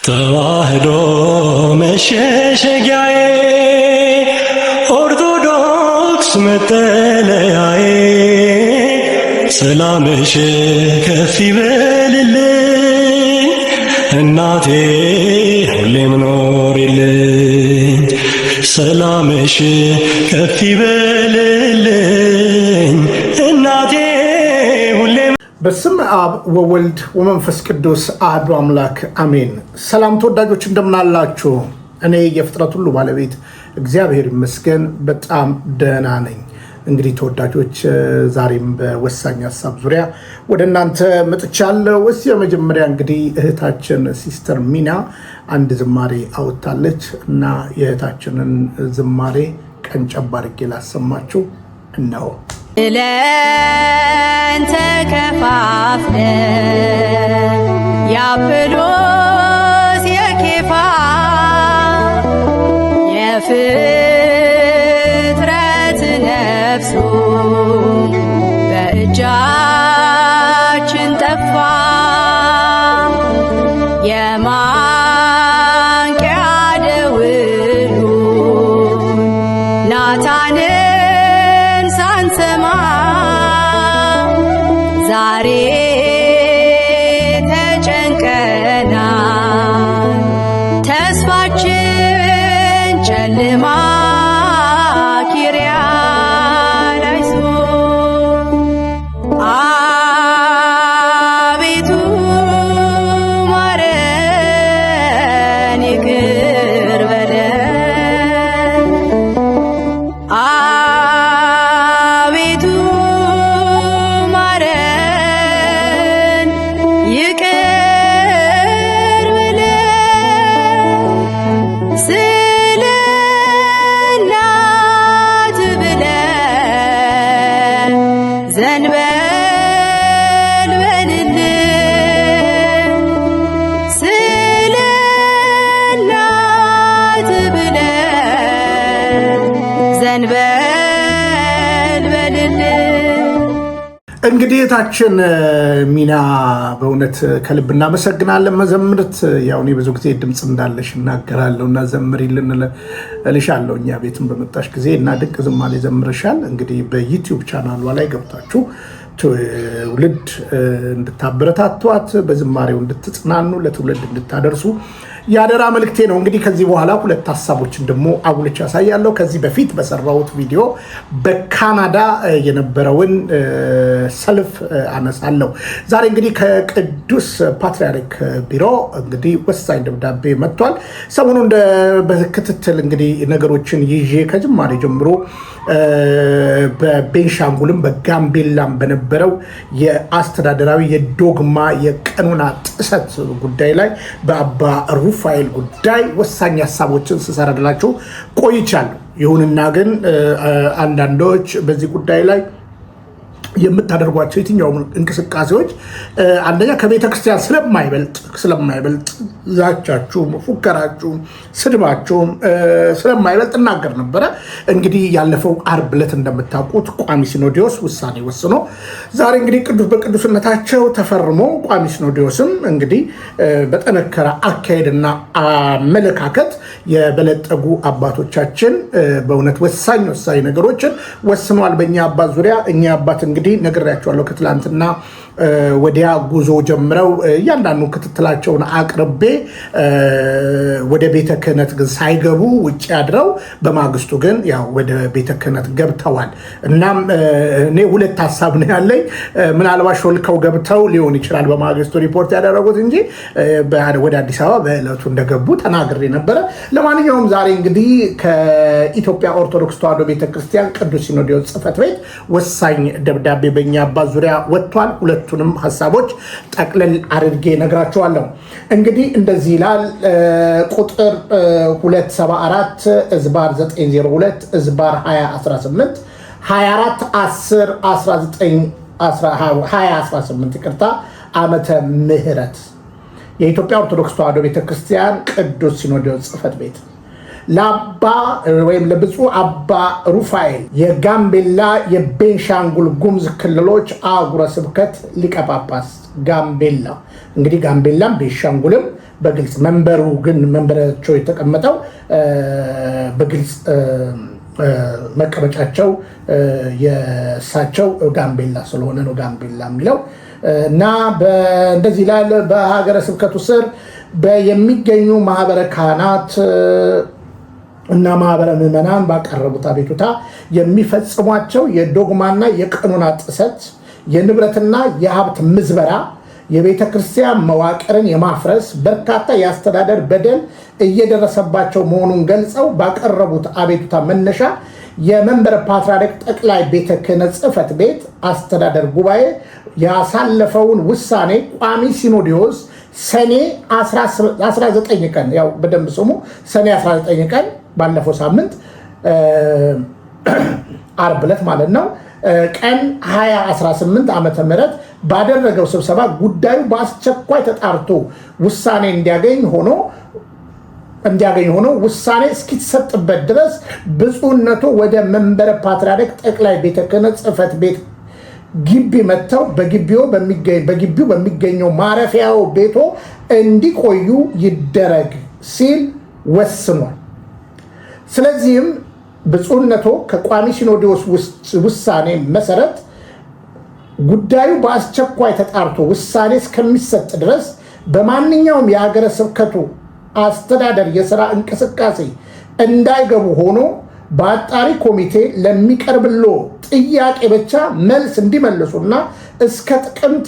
ተዋህዶ መሸሸጊያዬ ኦርቶዶክስ መጠለያዬ ሰላምሽ ከፍ ይበልልኝ እናቴ ሁሌም ኖሪልኝ ሰላምሽ ከፍ ይበልልኝ እናቴ ሁሌም። በስም አብ ወወልድ ወመንፈስ ቅዱስ አሐዱ አምላክ አሜን። ሰላም ተወዳጆች እንደምናላችሁ፣ እኔ የፍጥረት ሁሉ ባለቤት እግዚአብሔር ይመስገን በጣም ደህና ነኝ። እንግዲህ ተወዳጆች ዛሬም በወሳኝ ሀሳብ ዙሪያ ወደ እናንተ መጥቻለሁ። እስቲ በመጀመሪያ እንግዲህ እህታችን ሲስተር ሚና አንድ ዝማሬ አውጥታለች እና የእህታችንን ዝማሬ ቀንጨብ አድርጌ ላሰማችሁ እነሆ። እለን ተከፋፍለን የአጵሎስ የኬፋ የፍጥረት ነፍሱ በእጃችን ጠፋ። የማንቂያ ደወሉ ናታንን ሳንሰማ ዛሬ ተጨንቀናል፣ ተስፋችን ጨልማ ኪርያላይሶ። አቤቱ ማረን፣ ይቅር በለን። አቤቱ ማረን፣ ይቅር በለን። ስለ እናት ብለን ዘንበል በልልን። ስለ እናት ብለን ዘንበል በልልን። እንግዲህ እህታችን ሚና በእውነት ከልብ እናመሰግናለን። መዘምርት ያው እኔ ብዙ ጊዜ ድምፅ እንዳለሽ እናገራለሁ እና ዘምሪልን እልሻለሁ እኛ ቤትን በመጣሽ ጊዜ እና ድንቅ ዝማሬ ዘምርሻል። እንግዲህ በዩቲዩብ ቻናሏ ላይ ገብታችሁ ትውልድ እንድታበረታቷት፣ በዝማሬው እንድትጽናኑ፣ ለትውልድ እንድታደርሱ የአደራ መልክቴ ነው። እንግዲህ ከዚህ በኋላ ሁለት ሀሳቦችን ደግሞ አጉልቼ ያሳያለሁ። ከዚህ በፊት በሰራሁት ቪዲዮ በካናዳ የነበረውን ሰልፍ አነሳለሁ። ዛሬ እንግዲህ ከቅዱስ ፓትርያርክ ቢሮ እንግዲህ ወሳኝ ደብዳቤ መጥቷል። ሰሞኑን በክትትል እንግዲህ ነገሮችን ይዤ ከጅማሬ ጀምሮ በቤንሻንጉልም በጋምቤላም በነበረው የአስተዳደራዊ የዶግማ የቀኖና ጥሰት ጉዳይ ላይ በአባ ሩፋኤል ጉዳይ ወሳኝ ሀሳቦችን ስሰራላችሁ ቆይቻለሁ። ይሁንና ግን አንዳንዶች በዚህ ጉዳይ ላይ የምታደርጓቸው የትኛውም እንቅስቃሴዎች አንደኛ ከቤተ ክርስቲያን ስለማይበልጥ ዛቻችሁም፣ ፉከራችሁም፣ ስድባችሁም ስለማይበልጥ እናገር ነበረ። እንግዲህ ያለፈው ዓርብ ዕለት እንደምታውቁት ቋሚ ሲኖዶስ ውሳኔ ወስኖ ዛሬ እንግዲህ ቅዱስ በቅዱስነታቸው ተፈርሞ ቋሚ ሲኖዶስም እንግዲህ በጠነከረ አካሄድና አመለካከት የበለጠጉ አባቶቻችን በእውነት ወሳኝ ነገሮችን ወስነዋል። በእኛ አባት ዙሪያ እኛ አባት እንግዲህ ነግሬያቸዋለሁ። ከትላንትና ወዲያ ጉዞ ጀምረው እያንዳንዱ ክትትላቸውን አቅርቤ ወደ ቤተ ክህነት ግን ሳይገቡ ውጭ አድረው በማግስቱ ግን ያው ወደ ቤተ ክህነት ገብተዋል። እናም እኔ ሁለት ሀሳብ ነው ያለኝ። ምናልባት ሾልከው ገብተው ሊሆን ይችላል በማግስቱ ሪፖርት ያደረጉት እንጂ ወደ አዲስ አበባ በዕለቱ እንደገቡ ተናግሬ ነበረ። ለማንኛውም ዛሬ እንግዲህ ከኢትዮጵያ ኦርቶዶክስ ተዋሕዶ ቤተክርስቲያን ቅዱስ ሲኖዶስ ጽሕፈት ቤት ወሳኝ ደብዳቤ በእኛ አባት ዙሪያ ወጥቷል። ሁለቱንም ሀሳቦች ጠቅለል አድርጌ ነግራቸዋለሁ። እንግዲህ እንደዚህ ይላል። ቁጥር 274 እዝባር 902 እዝባር 2018 24 10 2018 ይቅርታ ዓመተ ምህረት የኢትዮጵያ ኦርቶዶክስ ተዋሕዶ ቤተክርስቲያን ቅዱስ ሲኖዶስ ጽሕፈት ቤት ለአባ ወይም ለብፁዕ አባ ሩፋኤል የጋምቤላ የቤንሻንጉል ጉሙዝ ክልሎች አህጉረ ስብከት ሊቀ ጳጳስ ጋምቤላ እንግዲህ ጋምቤላም ቤንሻንጉልም በግልጽ መንበሩ ግን መንበራቸው የተቀመጠው በግልጽ መቀመጫቸው የእሳቸው ጋምቤላ ስለሆነ ነው ጋምቤላ የሚለው እና እንደዚህ ላለ በሀገረ ስብከቱ ስር የሚገኙ ማህበረ ካህናት እና ማህበረ ምዕመናን ባቀረቡት አቤቱታ የሚፈጽሟቸው የዶግማና የቀኖና ጥሰት፣ የንብረትና የሀብት ምዝበራ፣ የቤተ ክርስቲያን መዋቅርን የማፍረስ በርካታ የአስተዳደር በደል እየደረሰባቸው መሆኑን ገልጸው ባቀረቡት አቤቱታ መነሻ የመንበረ ፓትርያርክ ጠቅላይ ቤተ ክህነት ጽሕፈት ቤት አስተዳደር ጉባኤ ያሳለፈውን ውሳኔ ቋሚ ሲኖዶስ ሰኔ 19 ቀን ያው በደንብ ስሙ ሰኔ 19 ቀን ባለፈው ሳምንት ዓርብ ዕለት ማለት ነው ቀን 2018 ዓመተ ምህረት ባደረገው ስብሰባ ጉዳዩ በአስቸኳይ ተጣርቶ ውሳኔ እንዲያገኝ ሆኖ ውሳኔ እስኪሰጥበት ድረስ ብፁዕነቱ ወደ መንበረ ፓትርያርክ ጠቅላይ ቤተ ክህነት ጽሕፈት ቤት ግቢ መጥተው በግቢው በሚገኘው ማረፊያው ቤቶ እንዲቆዩ ይደረግ ሲል ወስኗል። ስለዚህም ብፁዕነቱ ከቋሚ ሲኖዶስ ውሳኔ መሰረት ጉዳዩ በአስቸኳይ ተጣርቶ ውሳኔ እስከሚሰጥ ድረስ በማንኛውም የሀገረ ስብከቱ አስተዳደር የሥራ እንቅስቃሴ እንዳይገቡ ሆኖ በአጣሪ ኮሚቴ ለሚቀርብሎ ጥያቄ ብቻ መልስ እንዲመልሱና እስከ ጥቅምት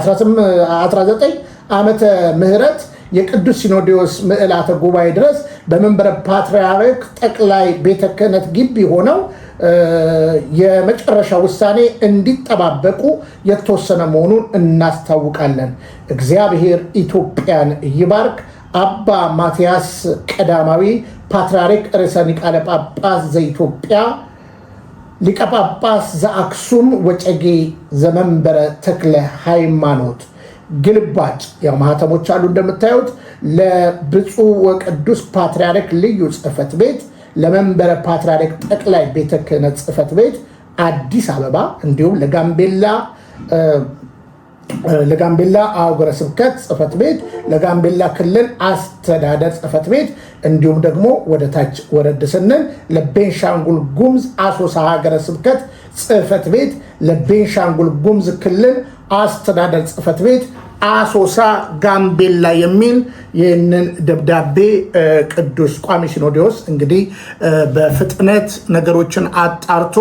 2019 ዓመተ ምህረት የቅዱስ ሲኖዶስ ምዕላተ ጉባኤ ድረስ በመንበረ ፓትርያርክ ጠቅላይ ቤተ ክህነት ግቢ ሆነው የመጨረሻ ውሳኔ እንዲጠባበቁ የተወሰነ መሆኑን እናስታውቃለን። እግዚአብሔር ኢትዮጵያን ይባርክ። አባ ማትያስ ቀዳማዊ ፓትርያርክ ርዕሰ ሊቃነ ጳጳስ ዘኢትዮጵያ ሊቀ ጳጳስ ዘአክሱም ወጨጌ ዘመንበረ ተክለ ሃይማኖት። ግልባጭ ያው ማህተሞች አሉ እንደምታዩት ለብፁዕ ወቅዱስ ፓትርያርክ ልዩ ጽሕፈት ቤት፣ ለመንበረ ፓትርያርክ ጠቅላይ ቤተ ክህነት ጽሕፈት ቤት አዲስ አበባ፣ እንዲሁም ለጋምቤላ አህጉረ ስብከት ጽሕፈት ቤት፣ ለጋምቤላ ክልል አስተዳደር ጽሕፈት ቤት እንዲሁም ደግሞ ወደ ታች ወረድ ስንል ለቤንሻንጉል ጉሙዝ አሶሳ ሀገረ ስብከት ጽሕፈት ቤት፣ ለቤንሻንጉል ጉሙዝ ክልል አስተዳደር ጽሕፈት ቤት አሶሳ ጋምቤላ የሚል ይህንን ደብዳቤ ቅዱስ ቋሚ ሲኖዶስ እንግዲህ በፍጥነት ነገሮችን አጣርቶ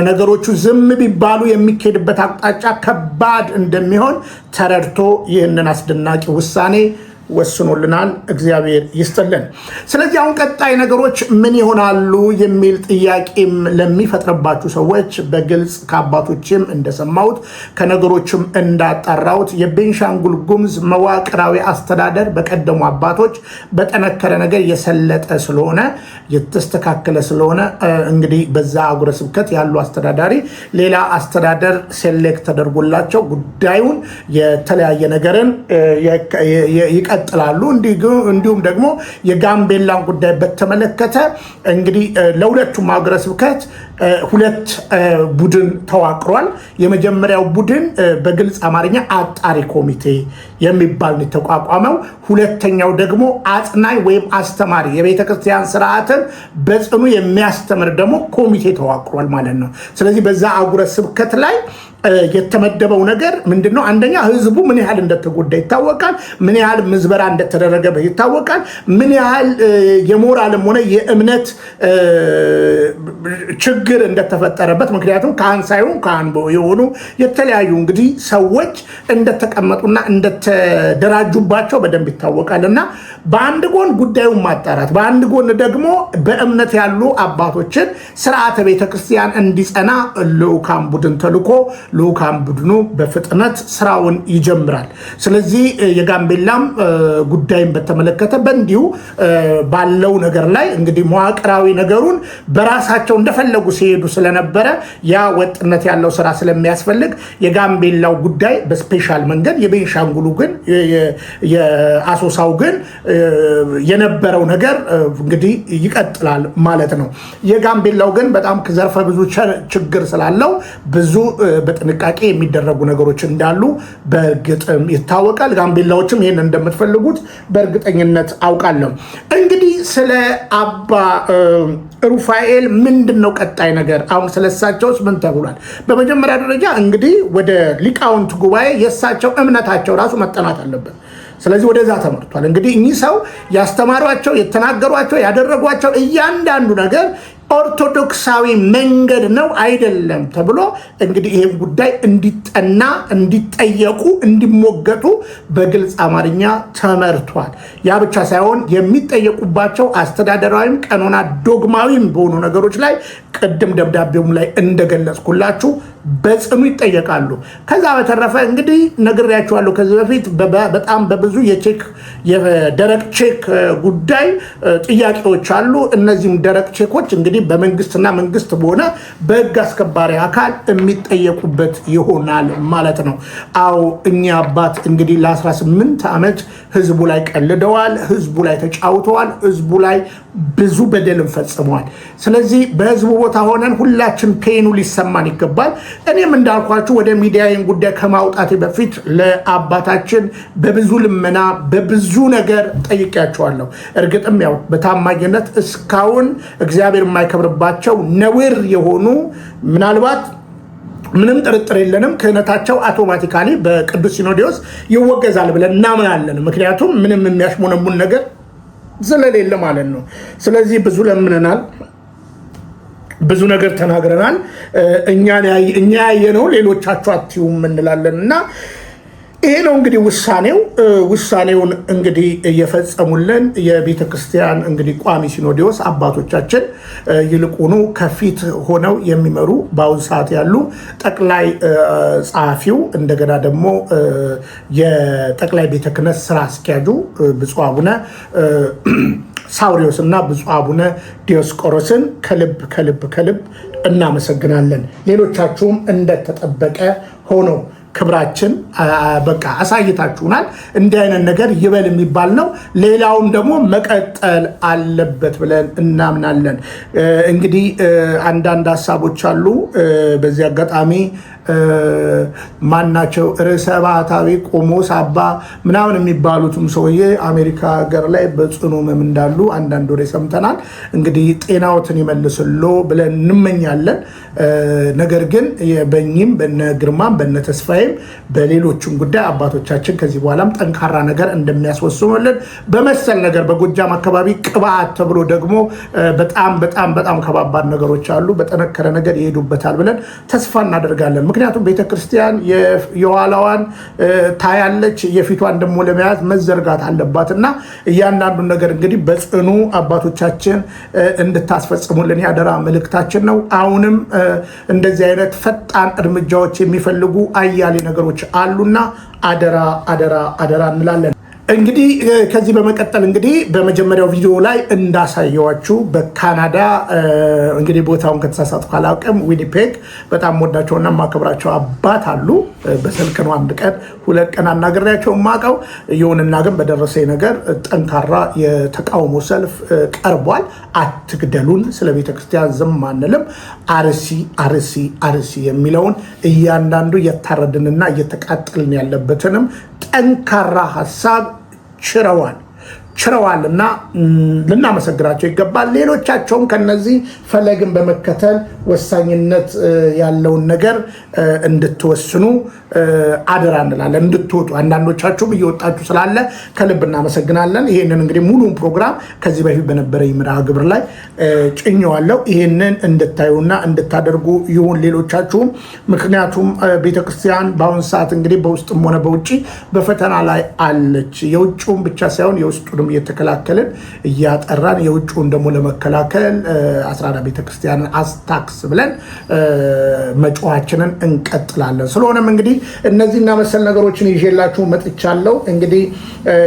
ነገሮቹ ዝም ቢባሉ የሚካሄድበት አቅጣጫ ከባድ እንደሚሆን ተረድቶ ይህንን አስደናቂ ውሳኔ ወስኖልናል። እግዚአብሔር ይስጥልን። ስለዚህ አሁን ቀጣይ ነገሮች ምን ይሆናሉ የሚል ጥያቄም ለሚፈጥርባችሁ ሰዎች በግልጽ ከአባቶችም እንደሰማሁት ከነገሮችም እንዳጣራሁት የቤንሻንጉል ጉሙዝ መዋቅራዊ አስተዳደር በቀደሙ አባቶች በጠነከረ ነገር የሰለጠ ስለሆነ የተስተካከለ ስለሆነ እንግዲህ በዛ አህጉረ ስብከት ያሉ አስተዳዳሪ ሌላ አስተዳደር ሴሌክት ተደርጎላቸው ጉዳዩን የተለያየ ነገርን ይቀጥላሉ። እንዲሁም ደግሞ የጋምቤላን ጉዳይ በተመለከተ እንግዲህ ለሁለቱም ሀገረ ስብከት ሁለት ቡድን ተዋቅሯል። የመጀመሪያው ቡድን በግልጽ አማርኛ አጣሪ ኮሚቴ የሚባል ነው የተቋቋመው። ሁለተኛው ደግሞ አጽናኝ ወይም አስተማሪ የቤተክርስቲያን ስርዓትን በጽኑ የሚያስተምር ደግሞ ኮሚቴ ተዋቅሯል ማለት ነው። ስለዚህ በዛ አህጉረ ስብከት ላይ የተመደበው ነገር ምንድነው? አንደኛ ህዝቡ ምን ያህል እንደተጎዳ ይታወቃል። ምን ያህል ምዝበራ እንደተደረገበት ይታወቃል። ምን ያህል የሞራልም ሆነ የእምነት ችግር እንደተፈጠረበት፣ ምክንያቱም ካህን ሳይሆን ካህን የሆኑ የተለያዩ እንግዲህ ሰዎች እንደተቀመጡና እንደተደራጁባቸው በደንብ ይታወቃል። እና በአንድ ጎን ጉዳዩን ማጣራት፣ በአንድ ጎን ደግሞ በእምነት ያሉ አባቶችን ስርዓተ ቤተክርስቲያን እንዲጸና ልዑካን ቡድን ተልኮ ልዑካን ቡድኑ በፍጥነት ስራውን ይጀምራል። ስለዚህ የጋምቤላም ጉዳይን በተመለከተ በእንዲሁ ባለው ነገር ላይ እንግዲህ መዋቅራዊ ነገሩን በራሳቸው እንደፈለጉ ሲሄዱ ስለነበረ ያ ወጥነት ያለው ስራ ስለሚያስፈልግ የጋምቤላው ጉዳይ በስፔሻል መንገድ፣ የቤንሻንጉሉ ግን የአሶሳው ግን የነበረው ነገር እንግዲህ ይቀጥላል ማለት ነው። የጋምቤላው ግን በጣም ዘርፈ ብዙ ችግር ስላለው ብዙ በጥንቃቄ የሚደረጉ ነገሮች እንዳሉ በእርግጥም ይታወቃል። ጋምቤላዎችም ይህን እንደምትፈልጉት በእርግጠኝነት አውቃለሁ። እንግዲህ ስለ አባ ሩፋኤል ምንድን ነው ቀጣይ ነገር? አሁን ስለሳቸውስ ምን ተብሏል? በመጀመሪያ ደረጃ እንግዲህ ወደ ሊቃውንት ጉባኤ የእሳቸው እምነታቸው ራሱ መጠናት አለበት። ስለዚህ ወደዛ ተመርቷል። እንግዲህ እኚህ ሰው ያስተማሯቸው፣ የተናገሯቸው፣ ያደረጓቸው እያንዳንዱ ነገር ኦርቶዶክሳዊ መንገድ ነው አይደለም ተብሎ እንግዲህ ይህን ጉዳይ እንዲጠና፣ እንዲጠየቁ፣ እንዲሞገቱ በግልጽ አማርኛ ተመርቷል። ያ ብቻ ሳይሆን የሚጠየቁባቸው አስተዳደራዊም ቀኖና ዶግማዊም በሆኑ ነገሮች ላይ ቅድም ደብዳቤውም ላይ እንደገለጽኩላችሁ በጽኑ ይጠየቃሉ። ከዛ በተረፈ እንግዲህ ነግሬያችኋለሁ ከዚህ በፊት በጣም በብዙ የደረቅ ቼክ ጉዳይ ጥያቄዎች አሉ። እነዚህም ደረቅ ቼኮች እንግዲህ በመንግስትና መንግስት በሆነ በህግ አስከባሪ አካል የሚጠየቁበት ይሆናል ማለት ነው። አዎ እኛ አባት እንግዲህ ለ18 ዓመት ህዝቡ ላይ ቀልደዋል፣ ህዝቡ ላይ ተጫውተዋል፣ ህዝቡ ላይ ብዙ በደልን ፈጽመዋል። ስለዚህ በህዝቡ ቦታ ሆነን ሁላችን ፔኑ ሊሰማን ይገባል። እኔም እንዳልኳችሁ ወደ ሚዲያ ይህን ጉዳይ ከማውጣቴ በፊት ለአባታችን በብዙ ልመና በብዙ ነገር ጠይቄያቸዋለሁ። እርግጥም ያው በታማኝነት እስካሁን እግዚአብሔር የማይከብርባቸው ነውር የሆኑ ምናልባት ምንም ጥርጥር የለንም ክህነታቸው አውቶማቲካሊ በቅዱስ ሲኖዶስ ይወገዛል ብለን እናምናለን። ምክንያቱም ምንም የሚያሽሞነሙን ነገር ስለሌለ ማለት ነው። ስለዚህ ብዙ ለምነናል፣ ብዙ ነገር ተናግረናል። እኛ ያየነው ሌሎቻችሁ አትዩም እንላለን እና ይሄ ነው እንግዲህ ውሳኔውን እንግዲህ እየፈጸሙልን የቤተ ክርስቲያን እንግዲህ ቋሚ ሲኖዶስ አባቶቻችን ይልቁኑ ከፊት ሆነው የሚመሩ በአሁኑ ሰዓት ያሉ ጠቅላይ ጸሐፊው እንደገና ደግሞ የጠቅላይ ቤተ ክህነት ስራ አስኪያጁ ብፁዕ አቡነ ሳውሪዎስ እና ብፁዕ አቡነ ዲዮስቆሮስን ከልብ እናመሰግናለን። ሌሎቻችሁም እንደተጠበቀ ሆኖ ክብራችን በቃ አሳይታችሁናል። እንዲህ አይነት ነገር ይበል የሚባል ነው። ሌላውም ደግሞ መቀጠል አለበት ብለን እናምናለን። እንግዲህ አንዳንድ ሀሳቦች አሉ። በዚህ አጋጣሚ ማናቸው ርዕሰ ባህታዊ ቆሞስ አባ ምናምን የሚባሉትም ሰውዬ አሜሪካ ሀገር ላይ በጽኑ ህመም እንዳሉ አንዳንድ ወሬ ሰምተናል። እንግዲህ ጤናዎትን ይመልስሎ ብለን እንመኛለን። ነገር ግን በእኚህም በነ ግርማም በነ ተስፋዬም በሌሎችም ጉዳይ አባቶቻችን ከዚህ በኋላም ጠንካራ ነገር እንደሚያስወስኑልን በመሰል ነገር በጎጃም አካባቢ ቅባት ተብሎ ደግሞ በጣም በጣም በጣም ከባባድ ነገሮች አሉ። በጠነከረ ነገር ይሄዱበታል ብለን ተስፋ እናደርጋለን። ምክንያቱም ቤተክርስቲያን የኋላዋን ታያለች፣ የፊቷን ደግሞ ለመያዝ መዘርጋት አለባትና እያንዳንዱን ነገር እንግዲህ በጽኑ አባቶቻችን እንድታስፈጽሙልን ያደራ መልእክታችን ነው። አሁንም እንደዚህ አይነት ፈጣን እርምጃዎች የሚፈልጉ አያሌ ነገሮች አሉና አደራ አደራ አደራ እንላለን። እንግዲህ ከዚህ በመቀጠል እንግዲህ በመጀመሪያው ቪዲዮ ላይ እንዳሳየዋችሁ በካናዳ እንግዲህ ቦታውን ከተሳሳትኩ አላውቅም፣ ዊኒፔግ በጣም ወዳቸውና ማከብራቸው አባት አሉ። በስልክ ነው 1 ቀን 2 ቀን አናግሬያቸው ማቀው። ይሁንና ግን በደረሰኝ ነገር ጠንካራ የተቃውሞ ሰልፍ ቀርቧል። አትግደሉን፣ ስለ ቤተክርስቲያን ዝም አንልም፣ አርሲ የሚለውን እያንዳንዱ እየታረድንና እየተቃጠልን ያለበትንም ጠንካራ ሀሳብ ችረዋል እና ልናመሰግናቸው ይገባል። ሌሎቻቸውም ከነዚህ ፈለግን በመከተል ወሳኝነት ያለውን ነገር እንድትወስኑ አደራ እንላለን፣ እንድትወጡ። አንዳንዶቻችሁም እየወጣችሁ ስላለ ከልብ እናመሰግናለን። ይህንን እንግዲህ ሙሉን ፕሮግራም ከዚህ በፊት በነበረኝ መርሃ ግብር ላይ ጭኘዋለሁ። ይህንን እንድታዩና እንድታደርጉ ይሁን ሌሎቻችሁም። ምክንያቱም ቤተክርስቲያን በአሁኑ ሰዓት እንግዲህ በውስጥም ሆነ በውጭ በፈተና ላይ አለች። የውጭውን ብቻ ሳይሆን የውስጡ የውስጡንም እየተከላከልን እያጠራን የውጭውን ደግሞ ለመከላከል አስራዳ ቤተክርስቲያንን አስታክስ ብለን መጮሃችንን እንቀጥላለን። ስለሆነም እንግዲህ እነዚህና መሰል ነገሮችን ይዤላችሁ መጥቻለሁ። እንግዲህ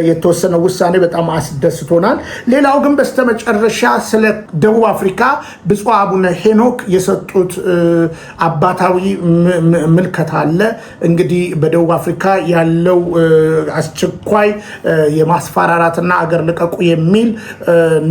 የተወሰነ ውሳኔ በጣም አስደስቶናል። ሌላው ግን በስተመጨረሻ ስለ ደቡብ አፍሪካ ብፁዕ አቡነ ሄኖክ የሰጡት አባታዊ ምልከታ አለ። እንግዲህ በደቡብ አፍሪካ ያለው አስቸኳይ የማስፈራራትና አገር ልቀቁ የሚል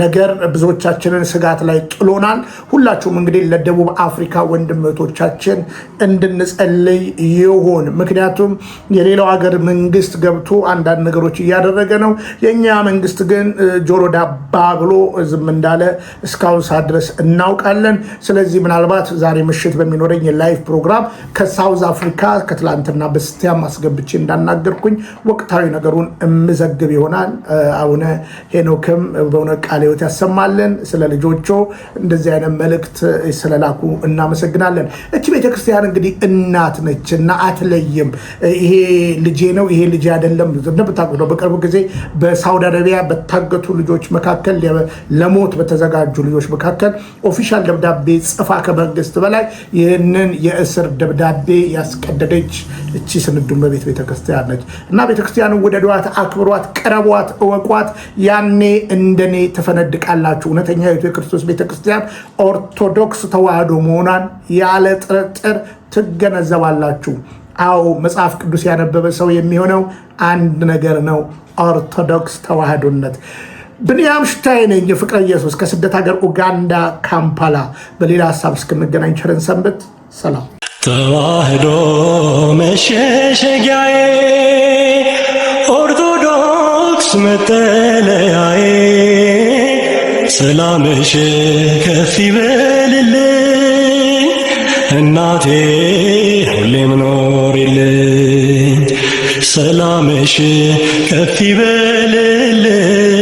ነገር ብዙዎቻችንን ስጋት ላይ ጥሎናል። ሁላችሁም እንግዲህ ለደቡብ አፍሪካ ወንድሞቻችን እንድንጸልይ ይሆን። ምክንያቱም የሌላው ሀገር መንግስት ገብቶ አንዳንድ ነገሮች እያደረገ ነው። የኛ መንግስት ግን ጆሮ ዳባ ብሎ ዝም እንዳለ እስካሁን ሰዓት ድረስ እናውቃለን። ስለዚህ ምናልባት ዛሬ ምሽት በሚኖረኝ የላይቭ ፕሮግራም ከሳውዝ አፍሪካ ከትላንትና በስቲያም አስገብቼ እንዳናገርኩኝ ወቅታዊ ነገሩን እምዘግብ ይሆናል። አቡነ ሄኖክም በእውነት ቃለ ሕይወት ያሰማልን። ስለ ልጆቹ እንደዚህ አይነት መልእክት ስለላኩ እናመሰግናለን። እቺ ቤተክርስቲያን እንግዲህ እናት ነች እና አትለይም። ይሄ ልጄ ነው ይሄ ልጄ አይደለም። እንደምታውቁት በቅርቡ ጊዜ በሳውዲ አረቢያ በታገቱ ልጆች መካከል ለሞት በተዘጋጁ ልጆች መካከል ኦፊሻል ደብዳቤ ጽፋ ከመንግስት በላይ ይህንን የእስር ደብዳቤ ያስቀደደች እቺ ስንዱ እመቤት ቤተክርስቲያን ነች እና ቤተክርስቲያንን ውደዷት፣ አክብሯት፣ ቀረቧት፣ እወቋት። ያኔ እንደኔ ተፈነድቃላችሁ። እውነተኛ የክርስቶስ ቤተክርስቲያን ኦርቶዶክስ ተዋህዶ መሆኗን ያለ ጥርጥር ትገነዘባላችሁ። አዎ መጽሐፍ ቅዱስ ያነበበ ሰው የሚሆነው አንድ ነገር ነው፣ ኦርቶዶክስ ተዋህዶነት። ብንያም ሽታዬ ነኝ፣ የፍቅረ ኢየሱስ ከስደት ሀገር ኡጋንዳ ካምፓላ። በሌላ ሀሳብ እስክንገናኝ ቸርን ሰንብት። ሰላም። ተዋህዶ መሸሸጊያዬ፣ ኦርቶዶክስ መጠለያዬ፣ ሰላምሽ ከፍ ይበልልኝ እናቴ ሁሌም ኖሪልኝ። ሰላምሽ ከፍ ይበልልኝ